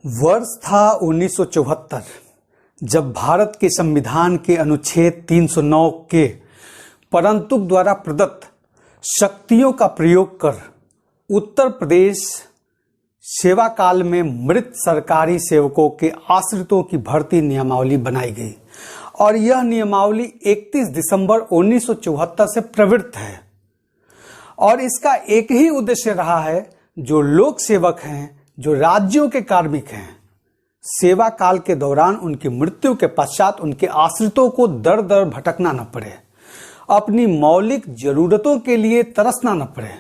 वर्ष था 1974 जब भारत के संविधान के अनुच्छेद 309 के परंतु द्वारा प्रदत्त शक्तियों का प्रयोग कर उत्तर प्रदेश सेवा काल में मृत सरकारी सेवकों के आश्रितों की भर्ती नियमावली बनाई गई और यह नियमावली 31 दिसंबर 1974 से प्रवृत्त है और इसका एक ही उद्देश्य रहा है, जो लोक सेवक हैं, जो राज्यों के कार्मिक हैं, सेवा काल के दौरान उनकी मृत्यु के पश्चात उनके आश्रितों को दर दर भटकना न पड़े, अपनी मौलिक जरूरतों के लिए तरसना न पड़े।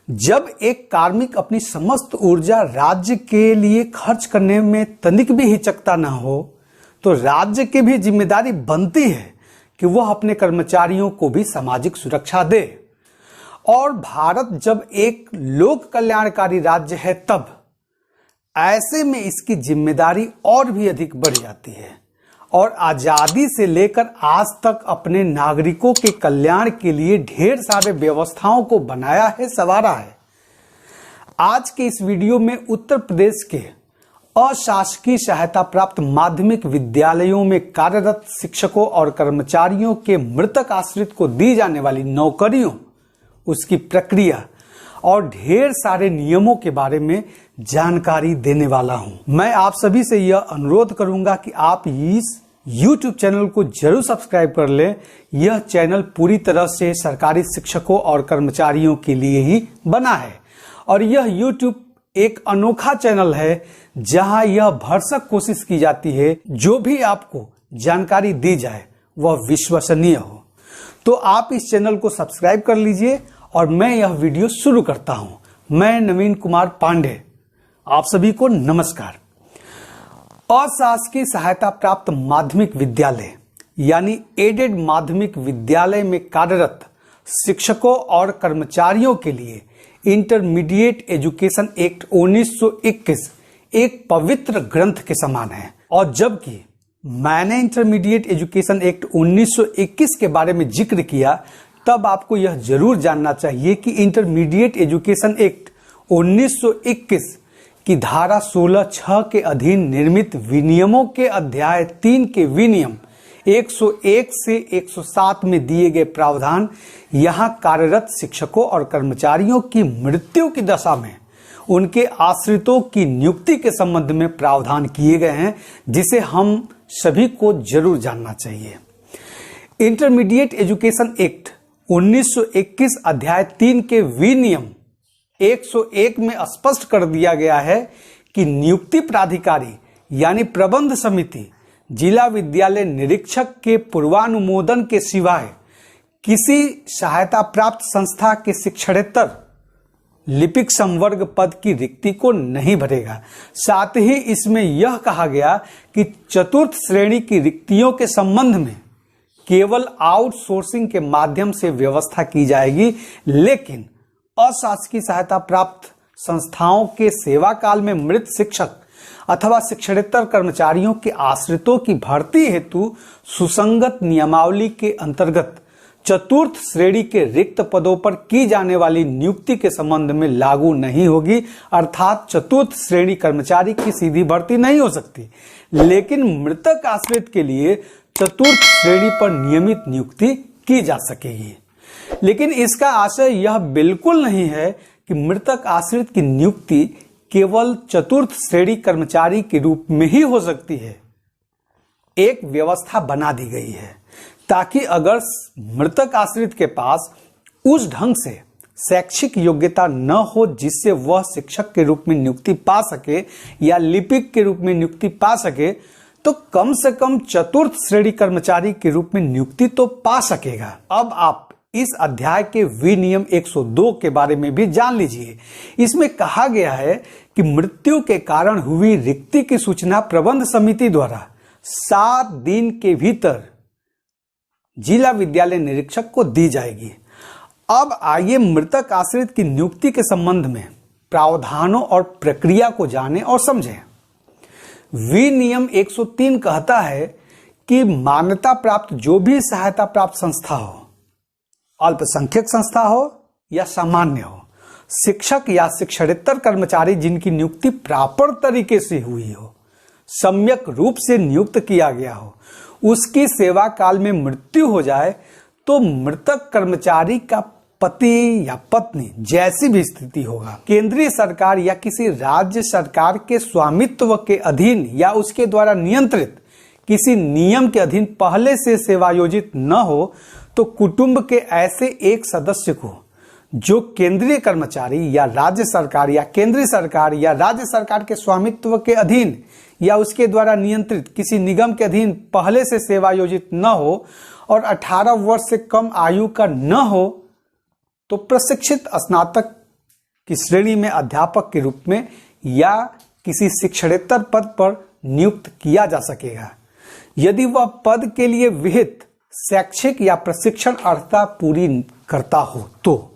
जब एक कार्मिक अपनी समस्त ऊर्जा राज्य के लिए खर्च करने में तनिक भी हिचकता न हो, तो राज्य की भी जिम्मेदारी बनती है कि वह अपने कर्मचारियों को भी सामाजिक सुरक्षा दे। और भारत जब एक लोक कल्याणकारी राज्य है, तब ऐसे में इसकी जिम्मेदारी और भी अधिक बढ़ जाती है और आजादी से लेकर आज तक अपने नागरिकों के कल्याण के लिए ढेर सारे व्यवस्थाओं को बनाया है, संवारा है। आज के इस वीडियो में उत्तर प्रदेश के अशासकीय सहायता प्राप्त माध्यमिक विद्यालयों में कार्यरत शिक्षकों और कर्मचारियों के मृतक आश्रित को दी जाने वाली नौकरियों, उसकी प्रक्रिया और ढेर सारे नियमों के बारे में जानकारी देने वाला हूं। मैं आप सभी से यह अनुरोध करूंगा कि आप इस YouTube चैनल को जरूर सब्सक्राइब कर लें। यह चैनल पूरी तरह से सरकारी शिक्षकों और कर्मचारियों के लिए ही बना है और यह YouTube एक अनोखा चैनल है जहां यह भरसक कोशिश की जाती है जो भी आपको जानकारी दी जाए वह विश्वसनीय हो। तो आप इस चैनल को सब्सक्राइब कर लीजिए और मैं यह वीडियो शुरू करता हूं। मैं नवीन कुमार पांडे, आप सभी को नमस्कार। अशासकीय सहायता प्राप्त माध्यमिक विद्यालय यानी एडेड माध्यमिक विद्यालय में कार्यरत शिक्षकों और कर्मचारियों के लिए इंटरमीडिएट एजुकेशन एक्ट 1921 एक पवित्र ग्रंथ के समान है। और जबकि मैंने इंटरमीडिएट एजुकेशन एक्ट 1921 के बारे में जिक्र किया, तब आपको यह जरूर जानना चाहिए कि इंटरमीडिएट एजुकेशन एक्ट 1921 की धारा 16(6) के अधीन निर्मित विनियमों के अध्याय 3 के विनियम 101 से 107 में दिए गए प्रावधान यहां कार्यरत शिक्षकों और कर्मचारियों की मृत्यु की दशा में उनके आश्रितों की नियुक्ति के संबंध में प्रावधान किए गए हैं, जिसे हम सभी को जरूर जानना चाहिए। इंटरमीडिएट एजुकेशन एक्ट 1921 अध्याय 3 के विनियम 101 में स्पष्ट कर दिया गया है कि नियुक्ति प्राधिकारी यानी प्रबंध समिति जिला विद्यालय निरीक्षक के पूर्वानुमोदन के सिवाय किसी सहायता प्राप्त संस्था के शिक्षणेतर लिपिक संवर्ग पद की रिक्ति को नहीं भरेगा। साथ ही इसमें यह कहा गया कि चतुर्थ श्रेणी की रिक्तियों के संबंध में केवल आउटसोर्सिंग के माध्यम से व्यवस्था की जाएगी, लेकिन अशासकीय सहायता प्राप्त संस्थाओं के सेवा काल में मृत शिक्षक अथवा शिक्षणेतर कर्मचारियों के आश्रितों की भर्ती हेतु सुसंगत नियमावली के अंतर्गत चतुर्थ श्रेणी के रिक्त पदों पर की जाने वाली नियुक्ति के संबंध में लागू नहीं होगी। अर्थात चतुर्थ श्रेणी कर्मचारी की सीधी भर्ती नहीं हो सकती, लेकिन मृतक आश्रित के लिए चतुर्थ श्रेणी पर नियमित नियुक्ति की जा सकेगी। लेकिन इसका आशय यह बिल्कुल नहीं है कि मृतक आश्रित की नियुक्ति केवल चतुर्थ श्रेणी कर्मचारी के रूप में ही हो सकती है। एक व्यवस्था बना दी गई है ताकि अगर मृतक आश्रित के पास उस ढंग से शैक्षिक योग्यता न हो जिससे वह शिक्षक के रूप में नियुक्ति पा सके या लिपिक के रूप में नियुक्ति पा सके, तो कम से कम चतुर्थ श्रेणी कर्मचारी के रूप में नियुक्ति तो पा सकेगा। अब आप इस अध्याय के विनियम 102 के बारे में भी जान लीजिए। इसमें कहा गया है कि मृत्यु के कारण हुई रिक्ति की सूचना प्रबंध समिति द्वारा 7 दिन के भीतर जिला विद्यालय निरीक्षक को दी जाएगी। अब आइए मृतक आश्रित की नियुक्ति के संबंध में प्रावधानों और प्रक्रिया को जानें और समझें। विनियम 103 कहता है कि मान्यता प्राप्त जो भी सहायता प्राप्त संस्था हो, अल्पसंख्यक संस्था हो या सामान्य हो, शिक्षक या शिक्षणेतर कर्मचारी जिनकी नियुक्ति प्रॉपर तरीके से हुई हो, सम्यक रूप से नियुक्त किया गया हो, उसकी सेवा काल में मृत्यु हो जाए तो मृतक कर्मचारी का पति या पत्नी जैसी भी स्थिति होगा, केंद्रीय सरकार या किसी राज्य सरकार के स्वामित्व के अधीन या उसके द्वारा नियंत्रित किसी नियम के अधीन पहले से सेवायोजित न हो तो कुटुंब के ऐसे एक सदस्य को जो केंद्रीय कर्मचारी या राज्य सरकार या केंद्रीय सरकार या राज्य सरकार के स्वामित्व के अधीन या उसके द्वारा नियंत्रित किसी निगम के अधीन पहले से सेवायोजित न हो और 18 वर्ष से कम आयु का न हो तो प्रशिक्षित स्नातक की श्रेणी में अध्यापक के रूप में या किसी शिक्षणेतर पद पर नियुक्त किया जा सकेगा यदि वह पद के लिए विहित शैक्षिक या प्रशिक्षण अर्हता पूरी करता हो। तो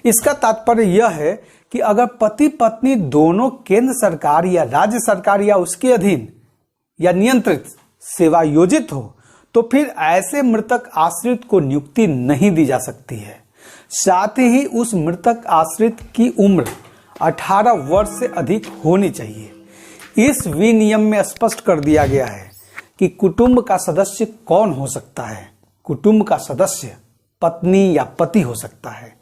इसका तात्पर्य यह है कि अगर पति पत्नी दोनों केंद्र सरकार या राज्य सरकार या उसके अधीन या नियंत्रित सेवायोजित हो तो फिर ऐसे मृतक आश्रित को नियुक्ति नहीं दी जा सकती है। साथ ही उस मृतक आश्रित की उम्र 18 वर्ष से अधिक होनी चाहिए। इस विनियम में स्पष्ट कर दिया गया है कि कुटुंब का सदस्य कौन हो सकता है। कुटुंब का सदस्य पत्नी या पति हो सकता है,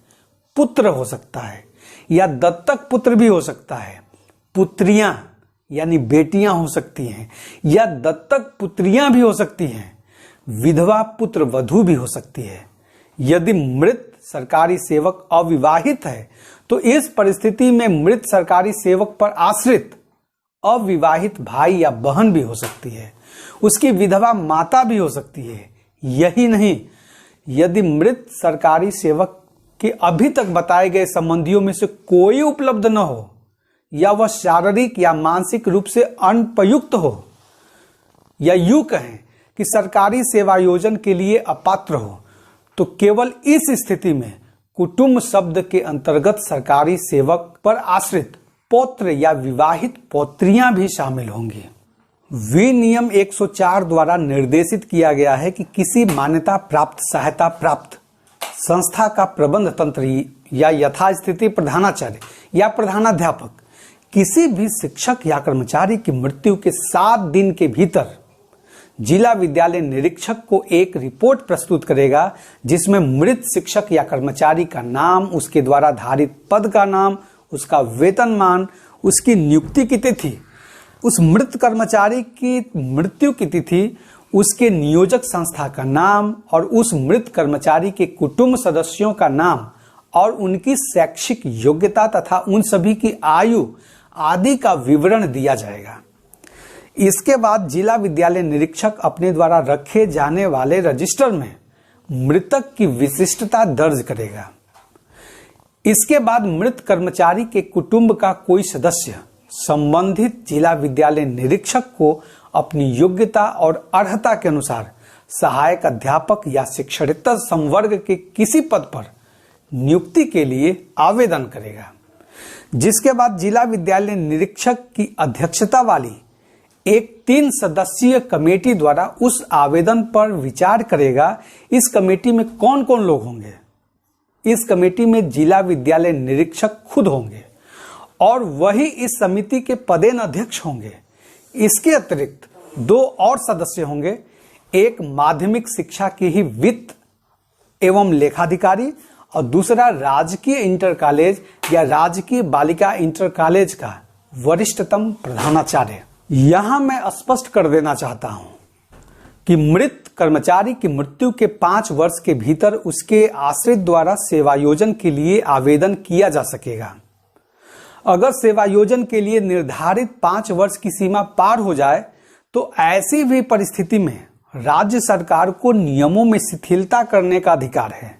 पुत्र हो सकता है या दत्तक पुत्र भी हो सकता है, पुत्रियां यानी बेटियां हो सकती हैं या दत्तक पुत्रियां भी हो सकती हैं, विधवा पुत्र वधू भी हो सकती है। यदि मृत सरकारी सेवक अविवाहित है तो इस परिस्थिति में मृत सरकारी सेवक पर आश्रित अविवाहित भाई या बहन भी हो सकती है, उसकी विधवा माता भी हो सकती है। यही नहीं, यदि मृत सरकारी सेवक के अभी तक बताए गए संबंधियों में से कोई उपलब्ध न हो या वह शारीरिक या मानसिक रूप से अनुपयुक्त हो या यूं कहें कि सरकारी सेवायोजन के लिए अपात्र हो तो केवल इस स्थिति में कुटुंब शब्द के अंतर्गत सरकारी सेवक पर आश्रित पौत्र या विवाहित पौत्रियां भी शामिल होंगी। विनियम 104 द्वारा निर्देशित किया गया है कि किसी मान्यता प्राप्त सहायता प्राप्त संस्था का प्रबंध तंत्री या यथास्थिति प्रधानाचार्य या प्रधानाध्यापक किसी भी शिक्षक या कर्मचारी की मृत्यु के 7 दिन के भीतर जिला विद्यालय निरीक्षक को एक रिपोर्ट प्रस्तुत करेगा जिसमें मृत शिक्षक या कर्मचारी का नाम, उसके द्वारा धारित पद का नाम, उसका वेतनमान, उसकी नियुक्ति की तिथि, उस मृत कर्मचारी की मृत्यु की तिथि, उसके नियोजक संस्था का नाम और उस मृत कर्मचारी के कुटुंब सदस्यों का नाम और उनकी शैक्षिक योग्यता तथा उन सभी की आयु आदि का विवरण दिया जाएगा। इसके बाद जिला विद्यालय निरीक्षक अपने द्वारा रखे जाने वाले रजिस्टर में मृतक की विशिष्टता दर्ज करेगा। इसके बाद मृत कर्मचारी के कुटुंब का कोई सदस्य संबंधित जिला विद्यालय निरीक्षक को अपनी योग्यता और अर्हता के अनुसार सहायक अध्यापक या शिक्षणेतर संवर्ग के किसी पद पर नियुक्ति के लिए आवेदन करेगा, जिसके बाद जिला विद्यालय निरीक्षक की अध्यक्षता वाली एक 3 सदस्यीय कमेटी द्वारा उस आवेदन पर विचार करेगा। इस कमेटी में कौन कौन लोग होंगे? इस कमेटी में जिला विद्यालय निरीक्षक खुद होंगे और वही इस समिति के पदेन अध्यक्ष होंगे। इसके अतिरिक्त 2 और सदस्य होंगे, एक माध्यमिक शिक्षा की ही वित्त एवं लेखाधिकारी और दूसरा राजकीय इंटर कॉलेज या राजकीय बालिका इंटर कॉलेज का वरिष्ठतम प्रधानाचार्य। यहां मैं स्पष्ट कर देना चाहता हूं कि मृत कर्मचारी की मृत्यु के 5 वर्ष के भीतर उसके आश्रित द्वारा सेवायोजन के लिए आवेदन किया जा सकेगा। अगर सेवायोजन के लिए निर्धारित 5 वर्ष की सीमा पार हो जाए तो ऐसी भी परिस्थिति में राज्य सरकार को नियमों में शिथिलता करने का अधिकार है,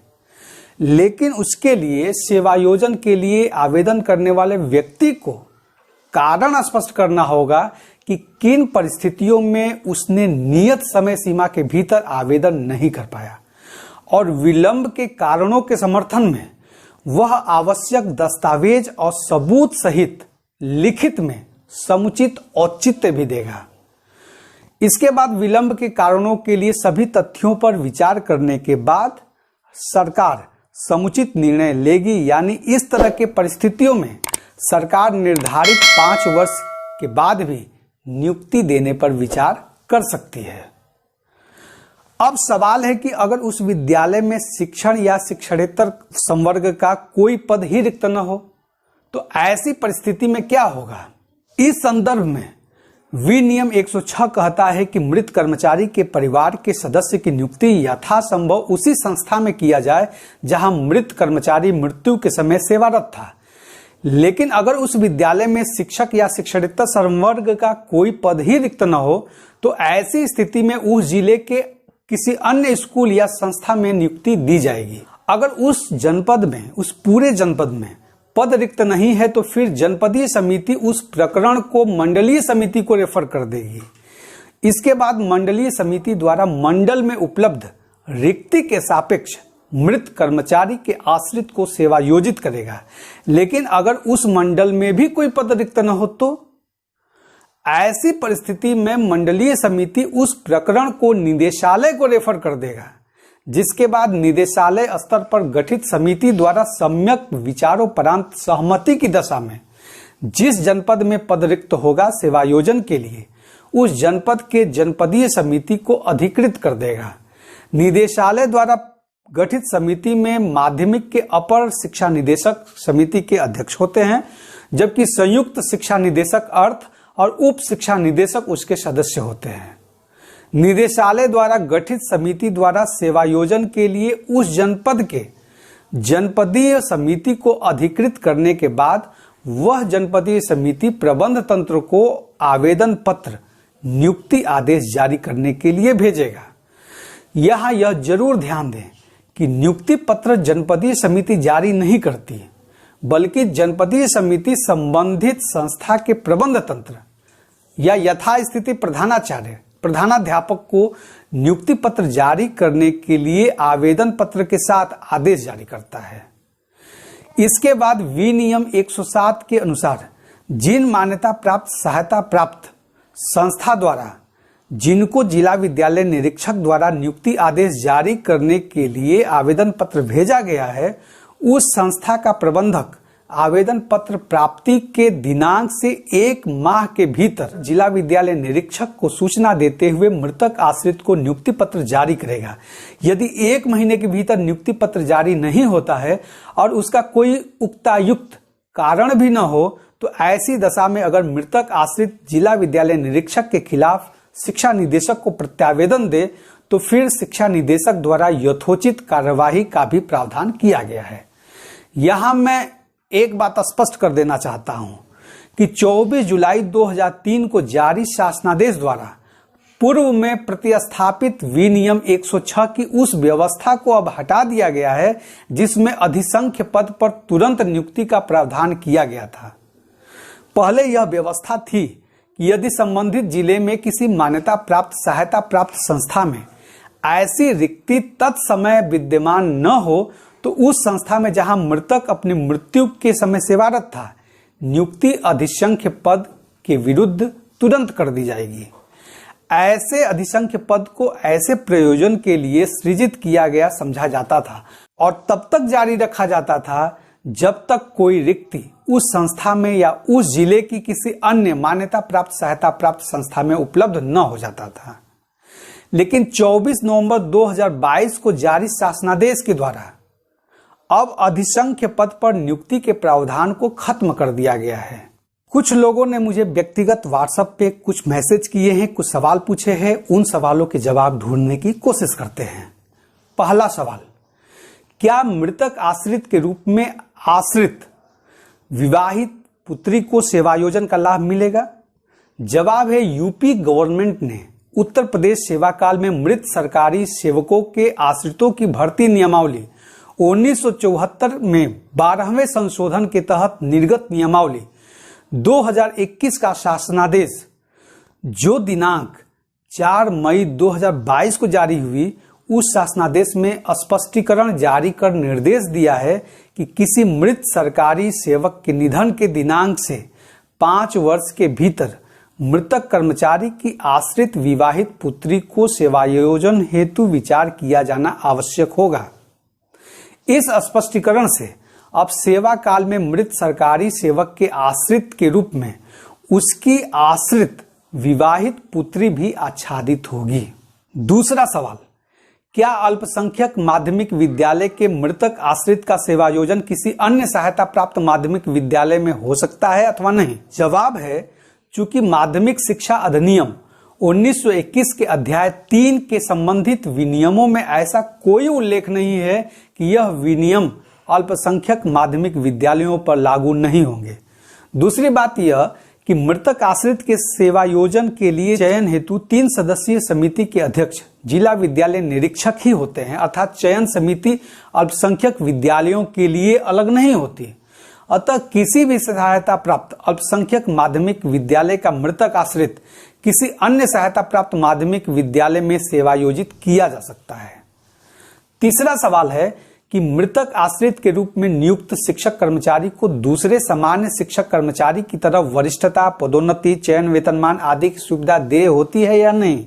लेकिन उसके लिए सेवायोजन के लिए आवेदन करने वाले व्यक्ति को कारण स्पष्ट करना होगा कि किन परिस्थितियों में उसने नियत समय सीमा के भीतर आवेदन नहीं कर पाया और विलंब के कारणों के समर्थन में वह आवश्यक दस्तावेज और सबूत सहित लिखित में समुचित औचित्य भी देगा। इसके बाद विलंब के कारणों के लिए सभी तथ्यों पर विचार करने के बाद सरकार समुचित निर्णय लेगी, यानी इस तरह के परिस्थितियों में सरकार निर्धारित 5 वर्ष के बाद भी नियुक्ति देने पर विचार कर सकती है। अब सवाल है कि अगर उस विद्यालय में शिक्षण या शिक्षणेतर संवर्ग का कोई पद ही रिक्त न हो तो ऐसी परिस्थिति में क्या होगा। इस संदर्भ में विनियम 106 कहता है कि मृत कर्मचारी के परिवार के सदस्य की नियुक्ति यथासंभव उसी संस्था में किया जाए जहां मृत कर्मचारी मृत्यु के समय सेवारत था। लेकिन अगर उस विद्यालय में शिक्षक या शिक्षणेतर संवर्ग का कोई पद ही रिक्त न हो तो ऐसी स्थिति में उस जिले के किसी अन्य स्कूल या संस्था में नियुक्ति दी जाएगी। अगर उस जनपद में, उस पूरे जनपद में पद रिक्त नहीं है तो फिर जनपदीय समिति उस प्रकरण को मंडलीय समिति को रेफर कर देगी। इसके बाद मंडलीय समिति द्वारा मंडल में उपलब्ध रिक्ति के सापेक्ष मृत कर्मचारी के आश्रित को सेवायोजित करेगा। लेकिन अगर उस मंडल में भी कोई पद रिक्त न हो तो ऐसी परिस्थिति में मंडलीय समिति उस प्रकरण को निदेशालय को रेफर कर देगा, जिसके बाद निदेशालय स्तर पर गठित समिति द्वारा सम्यक विचारोपरांत सहमति की दशा में जिस जनपद में पद रिक्त होगा सेवायोजन के लिए उस जनपद के जनपदीय समिति को अधिकृत कर देगा। निदेशालय द्वारा गठित समिति में माध्यमिक के अपर शिक्षा निदेशक समिति के अध्यक्ष होते हैं, जबकि संयुक्त शिक्षा निदेशक अर्थ और उप शिक्षा निदेशक उसके सदस्य होते हैं। निदेशालय द्वारा गठित समिति द्वारा सेवायोजन के लिए उस जनपद के जनपदीय समिति को अधिकृत करने के बाद वह जनपदीय समिति प्रबंध तंत्र को आवेदन पत्र नियुक्ति आदेश जारी करने के लिए भेजेगा। यहाँ यह जरूर ध्यान दें कि नियुक्ति पत्र जनपदीय समिति जारी नहीं करती, बल्कि जनपदीय समिति संबंधित संस्था के प्रबंध तंत्र या यथास्थिति प्रधानाध्यापक को नियुक्ति पत्र जारी करने के लिए आवेदन पत्र के साथ आदेश जारी करता है। इसके बाद विनियम 107 के अनुसार जिन मान्यता प्राप्त सहायता प्राप्त संस्था द्वारा जिनको जिला विद्यालय निरीक्षक द्वारा नियुक्ति आदेश जारी करने के लिए आवेदन पत्र भेजा गया है, उस संस्था का प्रबंधक आवेदन पत्र प्राप्ति के दिनांक से 1 माह के भीतर जिला विद्यालय निरीक्षक को सूचना देते हुए मृतक आश्रित को नियुक्ति पत्र जारी करेगा। यदि 1 महीने के भीतर नियुक्ति पत्र जारी नहीं होता है और उसका कोई उक्तायुक्त कारण भी न हो तो ऐसी दशा में अगर मृतक आश्रित जिला विद्यालय निरीक्षक के खिलाफ शिक्षा निदेशक को प्रत्यावेदन दे तो फिर शिक्षा निदेशक द्वारा यथोचित कार्यवाही का भी प्रावधान किया गया है। यहां मैं एक बात स्पष्ट कर देना चाहता हूं कि 24 जुलाई 2003 को जारी शासनादेश द्वारा पूर्व में प्रतिस्थापित विनियम 106 की उस व्यवस्था को अब हटा दिया गया है जिसमें अधिसंख्य पद पर तुरंत नियुक्ति का प्रावधान किया गया था। पहले यह व्यवस्था थी कि यदि संबंधित जिले में किसी मान्यता प्राप्त सहायता प्राप्त संस्था में ऐसी रिक्ति तत्समय विद्यमान न हो तो उस संस्था में जहां मृतक अपनी मृत्यु के समय सेवारत था नियुक्ति अधिसंख्य पद के विरुद्ध तुरंत कर दी जाएगी। ऐसे अधिसंख्य पद को ऐसे प्रयोजन के लिए सृजित किया गया समझा जाता था और तब तक जारी रखा जाता था जब तक कोई रिक्ति उस संस्था में या उस जिले की किसी अन्य मान्यता प्राप्त सहायता प्राप्त संस्था में उपलब्ध न हो जाता था। लेकिन 24 नवंबर 2022 को जारी शासनादेश के द्वारा अब अधिसंख्य पद पर नियुक्ति के प्रावधान को खत्म कर दिया गया है। कुछ लोगों ने मुझे व्यक्तिगत व्हाट्सएप पे कुछ मैसेज किए हैं, कुछ सवाल पूछे हैं, उन सवालों के जवाब ढूंढने की कोशिश करते हैं। पहला सवाल, क्या मृतक आश्रित के रूप में आश्रित विवाहित पुत्री को सेवायोजन का लाभ मिलेगा? जवाब है, यूपी गवर्नमेंट ने उत्तर प्रदेश सेवा काल में मृत सरकारी सेवकों के आश्रितों की भर्ती नियमावली 1974 में 12वें संशोधन के तहत निर्गत नियमावली 2021 का शासनादेश जो दिनांक 4 मई 2022 को जारी हुई, उस शासनादेश में स्पष्टीकरण जारी कर निर्देश दिया है कि किसी मृत सरकारी सेवक के निधन के दिनांक से 5 वर्ष के भीतर मृतक कर्मचारी की आश्रित विवाहित पुत्री को सेवायोजन हेतु विचार किया जाना आवश्यक होगा। इस स्पष्टीकरण से अब सेवा काल में मृत सरकारी सेवक के आश्रित के रूप में उसकी आश्रित विवाहित पुत्री भी आच्छादित होगी। दूसरा सवाल, क्या अल्पसंख्यक माध्यमिक विद्यालय के मृतक आश्रित का सेवायोजन किसी अन्य सहायता प्राप्त माध्यमिक विद्यालय में हो सकता है अथवा नहीं? जवाब है, चूंकि माध्यमिक शिक्षा अधिनियम 1921 के अध्याय 3 के संबंधित विनियमों में ऐसा कोई उल्लेख नहीं है कि यह विनियम अल्पसंख्यक माध्यमिक विद्यालयों पर लागू नहीं होंगे। दूसरी बात यह कि मृतक आश्रित के सेवायोजन के लिए चयन हेतु 3 सदस्यीय समिति के अध्यक्ष जिला विद्यालय निरीक्षक ही होते हैं, अर्थात चयन समिति अल्पसंख्यक विद्यालयों के लिए अलग नहीं होती। अतः किसी भी सहायता प्राप्त अल्पसंख्यक माध्यमिक विद्यालय का मृतक आश्रित किसी अन्य सहायता प्राप्त माध्यमिक विद्यालय में सेवायोजित किया जा सकता है। तीसरा सवाल है कि मृतक आश्रित के रूप में नियुक्त शिक्षक कर्मचारी को दूसरे सामान्य शिक्षक कर्मचारी की तरह वरिष्ठता, पदोन्नति, चयन, वेतनमान आदि की सुविधा देय होती है या नहीं?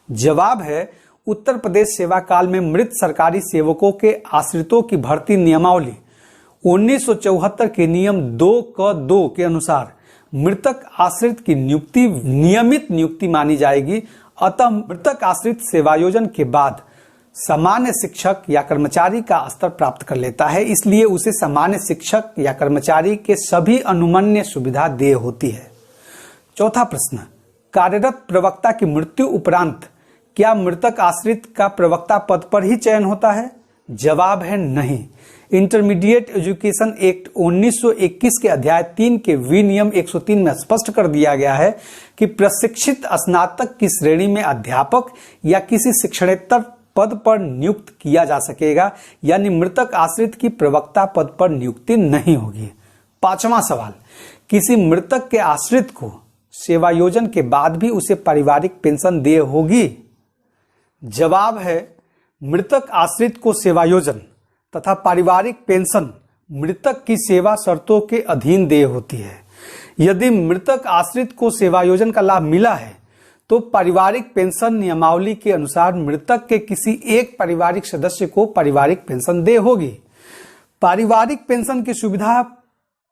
जवाब है, उत्तर प्रदेश सेवा काल में मृत सरकारी सेवकों के आश्रितों की भर्ती नियमावली 1974 के नियम 2(क)(2) के अनुसार मृतक आश्रित की नियुक्ति नियमित नियुक्ति मानी जाएगी। अतः मृतक आश्रित सेवायोजन के बाद सामान्य शिक्षक या कर्मचारी का स्तर प्राप्त कर लेता है, इसलिए उसे सामान्य शिक्षक या कर्मचारी के सभी अनुमन्य सुविधा देय होती है। चौथा प्रश्न, कार्यरत प्रवक्ता की मृत्यु उपरांत क्या मृतक आश्रित का प्रवक्ता पद पर ही चयन होता है? जवाब है नहीं। इंटरमीडिएट एजुकेशन एक्ट 1921 के अध्याय 3 के विनियम 103 में स्पष्ट कर दिया गया है कि प्रशिक्षित स्नातक की श्रेणी में अध्यापक या किसी शिक्षणेतर पद पर नियुक्त किया जा सकेगा, यानी मृतक आश्रित की प्रवक्ता पद पर नियुक्ति नहीं होगी। पांचवा सवाल, किसी मृतक के आश्रित को सेवायोजन के बाद भी उसे पारिवारिक पेंशन देय होगी? जवाब है, मृतक आश्रित को सेवायोजन तथा पारिवारिक पेंशन मृतक की सेवा शर्तों के अधीन देय होती है। यदि मृतक आश्रित को सेवायोजन का लाभ मिला है तो पारिवारिक पेंशन नियमावली के अनुसार मृतक के किसी एक पारिवारिक सदस्य को पारिवारिक पेंशन देय होगी। पारिवारिक पेंशन की सुविधा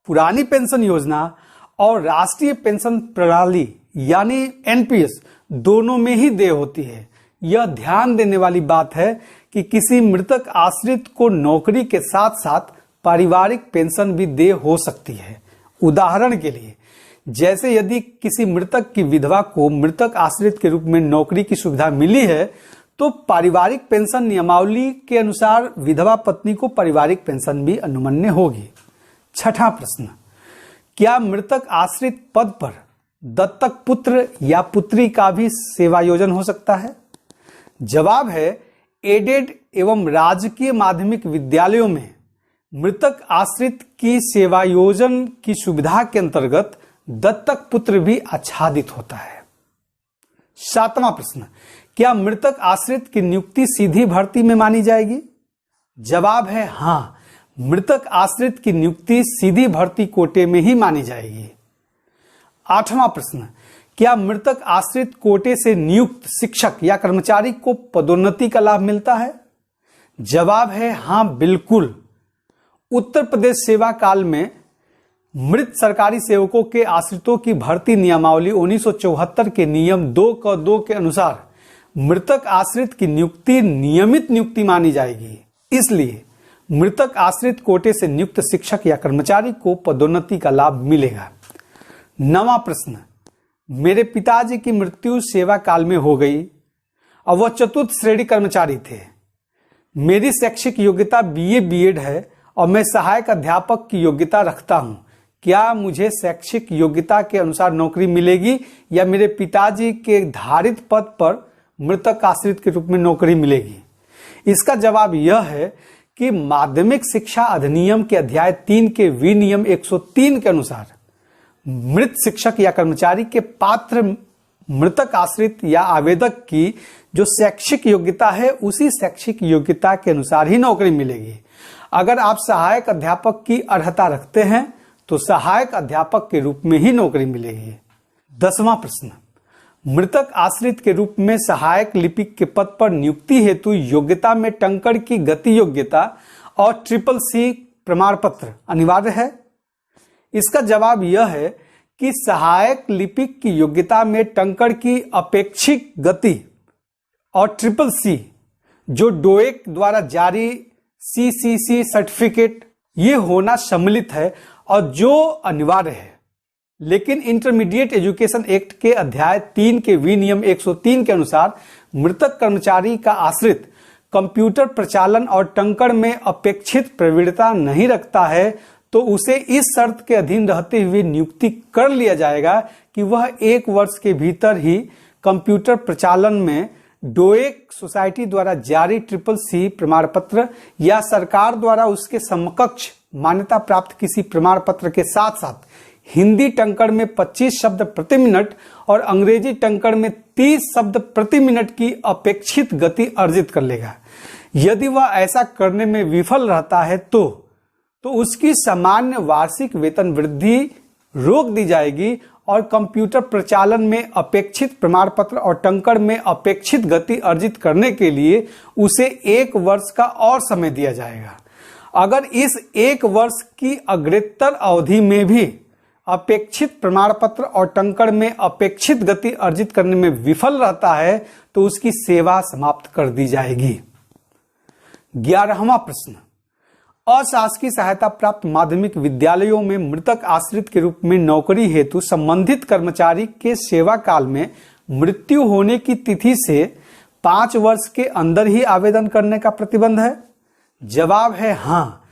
पुरानी पेंशन योजना और राष्ट्रीय पेंशन प्रणाली यानी एनपीएस दोनों में ही देय होती है। यह ध्यान देने वाली बात है कि किसी मृतक आश्रित को नौकरी के साथ साथ पारिवारिक पेंशन भी देय हो सकती है। उदाहरण के लिए, जैसे यदि किसी मृतक की विधवा को मृतक आश्रित के रूप में नौकरी की सुविधा मिली है तो पारिवारिक पेंशन नियमावली के अनुसार विधवा पत्नी को पारिवारिक पेंशन भी अनुमन्य होगी। छठा प्रश्न, क्या मृतक आश्रित पद पर दत्तक पुत्र या पुत्री का भी सेवायोजन हो सकता है? जवाब है, एडेड एवं राजकीय माध्यमिक विद्यालयों में मृतक आश्रित की सेवायोजन की सुविधा के अंतर्गत दत्तक पुत्र भी आच्छादित होता है। सातवां प्रश्न, क्या मृतक आश्रित की नियुक्ति सीधी भर्ती में मानी जाएगी? जवाब है हां, मृतक आश्रित की नियुक्ति सीधी भर्ती कोटे में ही मानी जाएगी। आठवां प्रश्न, क्या मृतक आश्रित कोटे से नियुक्त शिक्षक या कर्मचारी को पदोन्नति का लाभ मिलता है? जवाब है हां, बिल्कुल। उत्तर प्रदेश सेवा काल में मृत सरकारी सेवकों के आश्रितों की भर्ती नियमावली 1974 के नियम 2(क)(2) के अनुसार मृतक आश्रित की नियुक्ति नियमित नियुक्ति मानी जाएगी। इसलिए मृतक आश्रित कोटे से नियुक्त शिक्षक या कर्मचारी को पदोन्नति का लाभ मिलेगा। नवां प्रश्न, मेरे पिताजी की मृत्यु सेवा काल में हो गई और वह चतुर्थ श्रेणी कर्मचारी थे। मेरी शैक्षिक योग्यता बीए बीएड है और मैं सहायक अध्यापक की योग्यता रखता हूं। क्या मुझे शैक्षिक योग्यता के अनुसार नौकरी मिलेगी या मेरे पिताजी के धारित पद पर मृतक आश्रित के रूप में नौकरी मिलेगी? इसका जवाब यह है कि माध्यमिक शिक्षा अधिनियम के अध्याय 3 के विनियम 103 के अनुसार मृत शिक्षक या कर्मचारी के पात्र मृतक आश्रित या आवेदक की जो शैक्षिक योग्यता है उसी शैक्षिक योग्यता के अनुसार ही नौकरी मिलेगी। अगर आप सहायक अध्यापक की अर्हता रखते हैं तो सहायक अध्यापक के रूप में ही नौकरी मिलेगी। 10वां प्रश्न, मृतक आश्रित के रूप में सहायक लिपिक के पद पर नियुक्ति हेतु योग्यता में टंकण की गति योग्यता और ट्रिपल सी प्रमाण पत्र अनिवार्य है? इसका जवाब यह है कि सहायक लिपिक की योग्यता में टंकण की अपेक्षित गति और ट्रिपल सी जो डोएक द्वारा जारी सीसीसी सर्टिफिकेट ये होना सम्मिलित है और जो अनिवार्य है। लेकिन इंटरमीडिएट एजुकेशन एक्ट के अध्याय 3 के विनियम 103 के अनुसार मृतक कर्मचारी का आश्रित कंप्यूटर प्रचालन और टंकण में अपेक्षित प्रवीणता नहीं रखता है तो उसे इस शर्त के अधीन रहते हुए नियुक्ति कर लिया जाएगा कि वह 1 वर्ष के भीतर ही कंप्यूटर प्रचालन में डोएक सोसाइटी द्वारा जारी ट्रिपल सी प्रमाण पत्र या सरकार द्वारा उसके समकक्ष मान्यता प्राप्त किसी प्रमाण पत्र के साथ साथ हिंदी टंकण में 25 शब्द प्रति मिनट और अंग्रेजी टंकण में 30 शब्द प्रति मिनट की अपेक्षित गति अर्जित कर लेगा। यदि वह ऐसा करने में विफल रहता है तो उसकी सामान्य वार्षिक वेतन वृद्धि रोक दी जाएगी और कंप्यूटर प्रचालन में अपेक्षित प्रमाण पत्र और टंकण में अपेक्षित गति अर्जित करने के लिए उसे 1 वर्ष का और समय दिया जाएगा। अगर इस 1 वर्ष की अग्रेतर अवधि में भी अपेक्षित प्रमाण पत्र और टंकण में अपेक्षित गति अर्जित करने में विफल रहता है तो उसकी सेवा समाप्त कर दी जाएगी। 11वां प्रश्न, अशासकीय सहायता प्राप्त माध्यमिक विद्यालयों में मृतक आश्रित के रूप में नौकरी हेतु संबंधित कर्मचारी के सेवा काल में मृत्यु होने की तिथि से 5 वर्ष के अंदर ही आवेदन करने का प्रतिबंध है? जवाब है हाँ,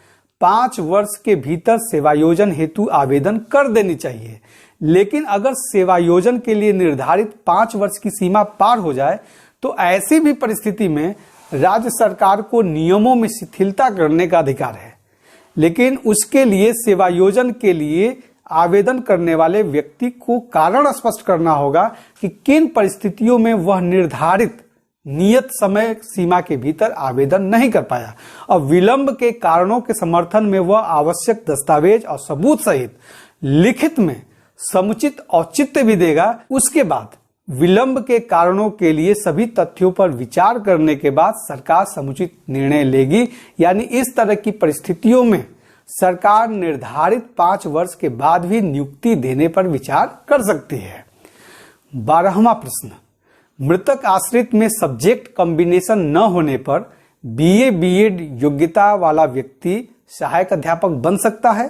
5 वर्ष के भीतर सेवायोजन हेतु आवेदन कर देनी चाहिए। लेकिन अगर सेवायोजन के लिए निर्धारित 5 वर्ष की सीमा पार हो जाए तो ऐसी भी परिस्थिति में राज्य सरकार को नियमों में शिथिलता करने का अधिकार है। लेकिन उसके लिए सेवायोजन के लिए आवेदन करने वाले व्यक्ति को कारण स्पष्ट करना होगा कि किन परिस्थितियों में वह निर्धारित नियत समय सीमा के भीतर आवेदन नहीं कर पाया और विलंब के कारणों के समर्थन में वह आवश्यक दस्तावेज और सबूत सहित लिखित में समुचित औचित्य भी देगा। उसके बाद विलंब के कारणों के लिए सभी तथ्यों पर विचार करने के बाद सरकार समुचित निर्णय लेगी। यानी इस तरह की परिस्थितियों में सरकार निर्धारित 5 वर्ष के बाद भी नियुक्ति देने पर विचार कर सकती है। 12वां प्रश्न, मृतक आश्रित में सब्जेक्ट कॉम्बिनेशन न होने पर बीए बीएड योग्यता वाला व्यक्ति सहायक अध्यापक बन सकता है?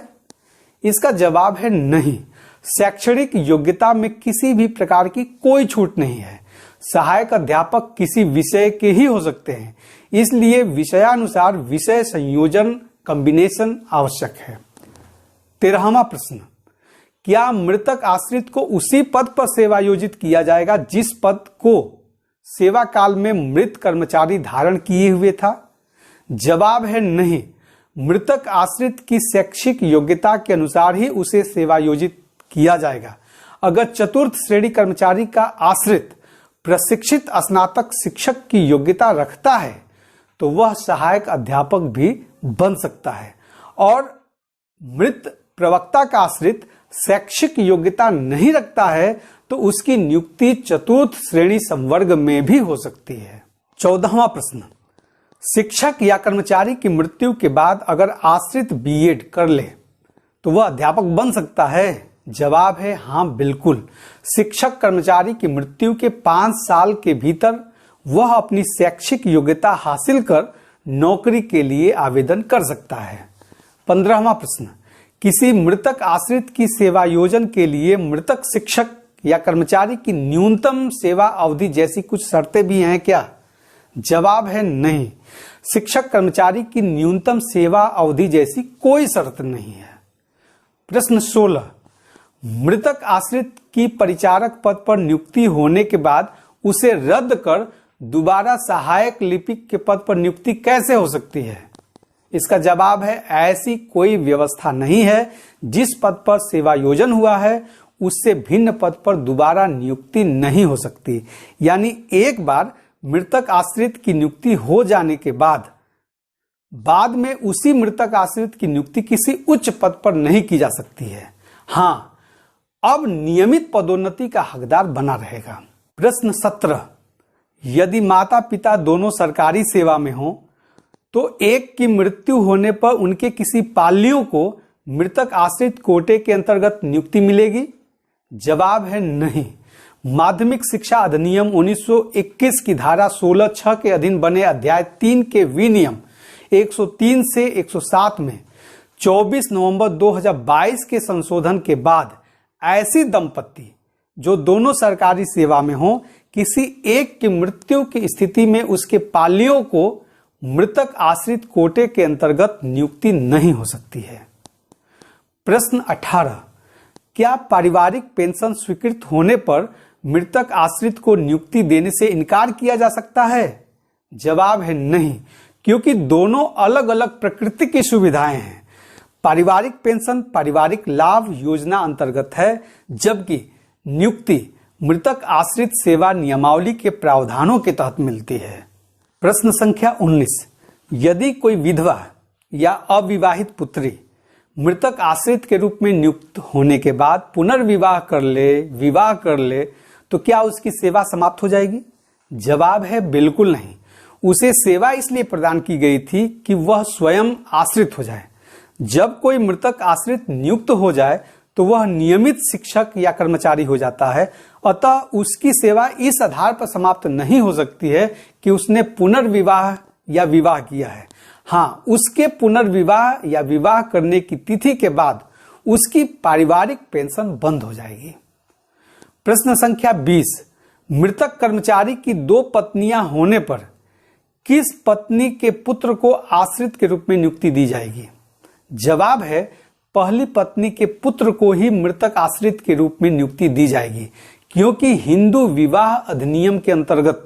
इसका जवाब है नहीं। शैक्षणिक योग्यता में किसी भी प्रकार की कोई छूट नहीं है। सहायक अध्यापक किसी विषय के ही हो सकते हैं, इसलिए विषयानुसार विषय संयोजन कॉम्बिनेशन आवश्यक है। 13वां प्रश्न, क्या मृतक आश्रित को उसी पद पर सेवायोजित किया जाएगा जिस पद को सेवा काल में मृत कर्मचारी धारण किए हुए था? जवाब है नहीं। मृतक आश्रित की शैक्षिक योग्यता के अनुसार ही उसे सेवायोजित किया जाएगा। अगर चतुर्थ श्रेणी कर्मचारी का आश्रित प्रशिक्षित स्नातक शिक्षक की योग्यता रखता है तो वह सहायक अध्यापक भी बन सकता है और मृत प्रवक्ता का आश्रित शैक्षिक योग्यता नहीं रखता है तो उसकी नियुक्ति चतुर्थ श्रेणी संवर्ग में भी हो सकती है। 14वां प्रश्न, शिक्षक या कर्मचारी की मृत्यु के बाद अगर आश्रित बीएड कर ले तो वह अध्यापक बन सकता है? जवाब है हाँ, बिल्कुल। शिक्षक कर्मचारी की मृत्यु के 5 साल के भीतर वह अपनी शैक्षिक योग्यता हासिल कर नौकरी के लिए आवेदन कर सकता है। 15वां प्रश्न, किसी मृतक आश्रित की सेवायोजन के लिए मृतक शिक्षक या कर्मचारी की न्यूनतम सेवा अवधि जैसी कुछ शर्तें भी हैं क्या? जवाब है नहीं। शिक्षक कर्मचारी की न्यूनतम सेवा अवधि जैसी कोई शर्त नहीं है। प्रश्न 16, मृतक आश्रित की परिचारक पद पर नियुक्ति होने के बाद उसे रद्द कर दोबारा सहायक लिपिक के पद पर नियुक्ति कैसे हो सकती है? इसका जवाब है ऐसी कोई व्यवस्था नहीं है। जिस पद पर सेवायोजन हुआ है उससे भिन्न पद पर दोबारा नियुक्ति नहीं हो सकती। यानी एक बार मृतक आश्रित की नियुक्ति हो जाने के बाद में उसी मृतक आश्रित की नियुक्ति किसी उच्च पद पर नहीं की जा सकती है। हाँ, अब नियमित पदोन्नति का हकदार बना रहेगा। प्रश्न 17, यदि माता पिता दोनों सरकारी सेवा में हों तो एक की मृत्यु होने पर उनके किसी पालियों को मृतक आश्रित कोटे के अंतर्गत नियुक्ति मिलेगी? जवाब है नहीं। माध्यमिक शिक्षा अधिनियम 1921 की धारा 16(6) के अधीन बने अध्याय 3 के विनियम 103 से 107 में 24 नवंबर 2022 के संशोधन के बाद ऐसी दंपत्ति जो दोनों सरकारी सेवा में हो, किसी एक की मृत्यु की स्थिति में उसके पालियों को मृतक आश्रित कोटे के अंतर्गत नियुक्ति नहीं हो सकती है। प्रश्न 18, क्या पारिवारिक पेंशन स्वीकृत होने पर मृतक आश्रित को नियुक्ति देने से इनकार किया जा सकता है? जवाब है नहीं, क्योंकि दोनों अलग अलग प्रकृति की सुविधाएं हैं। पारिवारिक पेंशन पारिवारिक लाभ योजना अंतर्गत है, जबकि नियुक्ति मृतक आश्रित सेवा नियमावली के प्रावधानों के तहत मिलती है। प्रश्न संख्या 19, यदि कोई विधवा या अविवाहित पुत्री मृतक आश्रित के रूप में नियुक्त होने के बाद पुनर्विवाह विवाह कर ले तो क्या उसकी सेवा समाप्त हो जाएगी? जवाब है बिल्कुल नहीं। उसे सेवा इसलिए प्रदान की गई थी कि वह स्वयं आश्रित हो जाए। जब कोई मृतक आश्रित नियुक्त हो जाए तो वह नियमित शिक्षक या कर्मचारी हो जाता है, अतः उसकी सेवा इस आधार पर समाप्त नहीं हो सकती है कि उसने पुनर्विवाह या विवाह किया है। हाँ, उसके पुनर्विवाह या विवाह करने की तिथि के बाद उसकी पारिवारिक पेंशन बंद हो जाएगी। प्रश्न संख्या 20, मृतक कर्मचारी की 2 पत्नियां होने पर किस पत्नी के पुत्र को आश्रित के रूप में नियुक्ति दी जाएगी? जवाब है पहली पत्नी के पुत्र को ही मृतक आश्रित के रूप में नियुक्ति दी जाएगी, क्योंकि हिंदू विवाह अधिनियम के अंतर्गत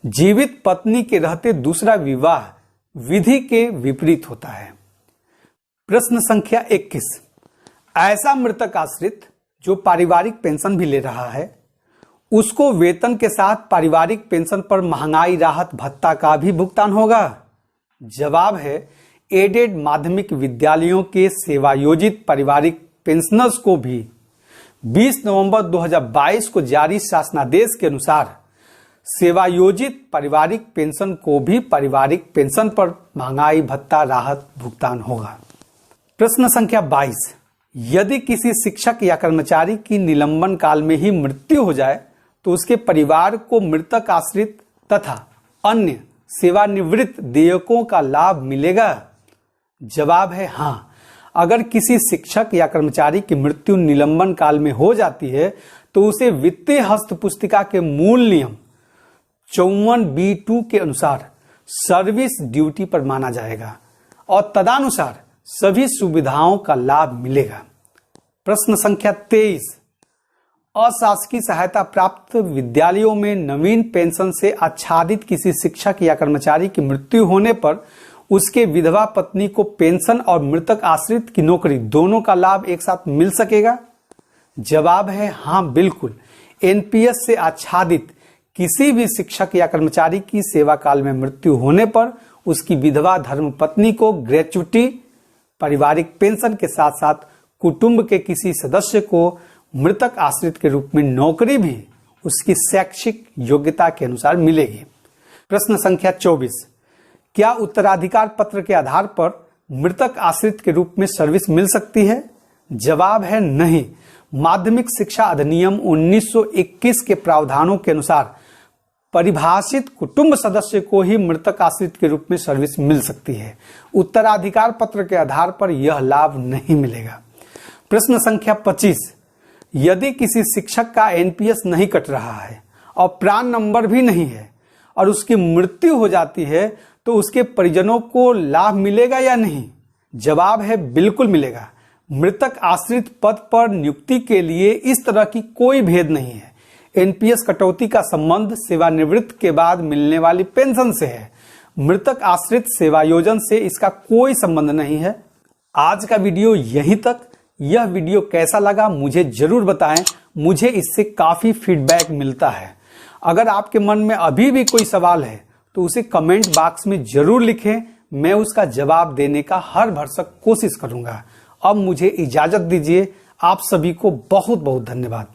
जीवित पत्नी के रहते दूसरा विवाह विधि के विपरीत होता है। प्रश्न संख्या 21, ऐसा मृतक आश्रित जो पारिवारिक पेंशन भी ले रहा है, उसको वेतन के साथ पारिवारिक पेंशन पर महंगाई राहत भत्ता का भी भुगतान होगा? जवाब है एडेड माध्यमिक विद्यालयों के सेवायोजित पारिवारिक पेंशनर्स को भी 20 नवंबर 2022 को जारी शासनादेश के अनुसार सेवायोजित पारिवारिक पेंशन को भी पारिवारिक पेंशन पर महंगाई भत्ता राहत भुगतान होगा। प्रश्न संख्या 22, यदि किसी शिक्षक या कर्मचारी की निलंबन काल में ही मृत्यु हो जाए तो उसके परिवार को मृतक आश्रित तथा अन्य सेवानिवृत्त देयकों का लाभ मिलेगा? जवाब है हाँ। अगर किसी शिक्षक या कर्मचारी की मृत्यु निलंबन काल में हो जाती है तो उसे वित्तीय हस्त पुस्तिका के मूल नियम 54(b)(2) के अनुसार सर्विस ड्यूटी पर माना जाएगा और तदनुसार सभी सुविधाओं का लाभ मिलेगा। प्रश्न संख्या 23, अशासकीय सहायता प्राप्त विद्यालयों में नवीन पेंशन से आच्छादित किसी शिक्षक या कर्मचारी की मृत्यु होने पर उसके विधवा पत्नी को पेंशन और मृतक आश्रित की नौकरी दोनों का लाभ एक साथ मिल सकेगा? जवाब है हाँ बिल्कुल। एनपीएस से आच्छादित किसी भी शिक्षक या कर्मचारी की सेवा काल में मृत्यु होने पर उसकी विधवा धर्मपत्नी को ग्रेच्युटी पारिवारिक पेंशन के साथ साथ कुटुंब के किसी सदस्य को मृतक आश्रित के रूप में नौकरी भी उसकी शैक्षिक योग्यता के अनुसार मिलेगी। प्रश्न संख्या 24, क्या उत्तराधिकार पत्र के आधार पर मृतक आश्रित के रूप में सर्विस मिल सकती है? जवाब है नहीं। माध्यमिक शिक्षा अधिनियम 1921 के प्रावधानों के अनुसार परिभाषित कुटुंब सदस्य को ही मृतक आश्रित के रूप में सर्विस मिल सकती है। उत्तराधिकार पत्र के आधार पर यह लाभ नहीं मिलेगा। प्रश्न संख्या 25, यदि किसी शिक्षक का एनपीएस नहीं कट रहा है और प्राण नंबर भी नहीं है और उसकी मृत्यु हो जाती है तो उसके परिजनों को लाभ मिलेगा या नहीं? जवाब है बिल्कुल मिलेगा। मृतक आश्रित पद पर नियुक्ति के लिए इस तरह की कोई भेद नहीं है। एनपीएस कटौती का संबंध सेवानिवृत्ति के बाद मिलने वाली पेंशन से है। मृतक आश्रित सेवायोजन से इसका कोई संबंध नहीं है। आज का वीडियो यहीं तक। यह वीडियो कैसा लगा मुझे जरूर बताएं, मुझे इससे काफी फीडबैक मिलता है। अगर आपके मन में अभी भी कोई सवाल है तो उसे कमेंट बॉक्स में जरूर लिखें, मैं उसका जवाब देने का हर भरसक कोशिश करूंगा। अब मुझे इजाजत दीजिए। आप सभी को बहुत बहुत धन्यवाद।